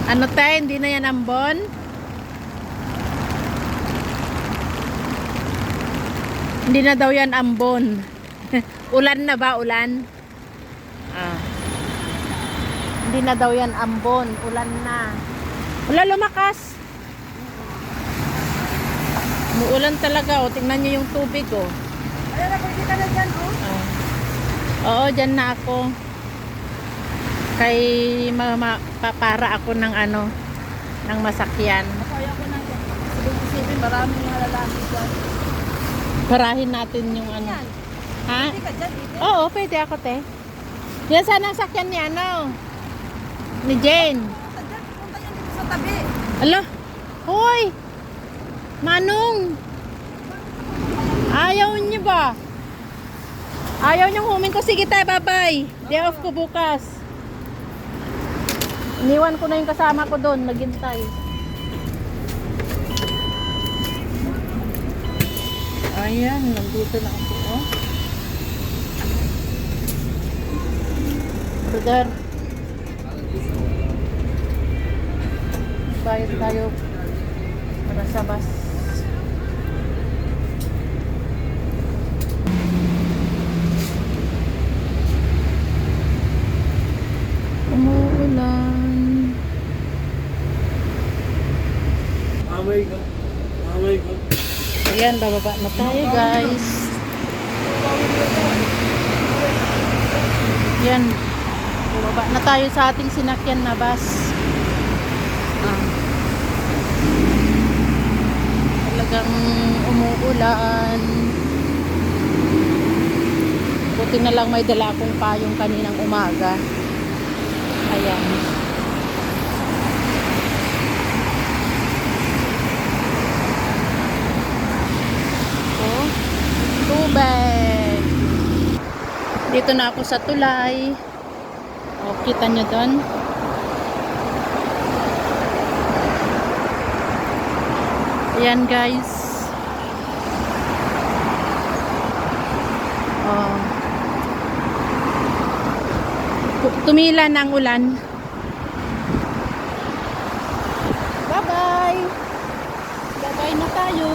Ano tayo? Hindi na yan ambon? Hindi na daw yan ambon. Ulan na ba? Ulan? Ah. Hindi na daw yan ambon. Ulan na. Wala, lumakas. Umuulan talaga. O, tingnan nyo yung tubig. O. Ayun, pwede ka na dyan, oh. Oo, dyan na ako. Kay para ako ng ano, ng masakyan. Kaya ko na dyan. Sabi maraming halalaki dyan. Parahin natin yung ano. Yan. Ha? Pwede ka dyan, dito. Oo, pwede ako, te. Yan sana ang sakyan ni ano? Ni Jane. Punta dyan, punta yan dito sa tabi. Alo. Hoy! Manong! Ayaw niyo ba? Ayaw niyong humin ko. Sige tayo, bye-bye. Day off ko bukas. Iniwan ko na yung kasama ko doon. Naghintay. Ayan, nandito na ako. Oh. Brother. Bayad tayo para sa bus. Umuulan. Amay ka. Amay ka. Ayan, bababa na tayo, guys. Ayan. Bababa na tayo sa ating sinakyan na bus. Talagang umuulan. Buti na lang may dala akong payong kaninang umaga. Ayan. Oh, tubig. Dito na ako sa tulay. Oh, kita nyo doon. Ayan, guys. Oh. Tumila na ang ulan. Bye-bye. Bye-bye na tayo.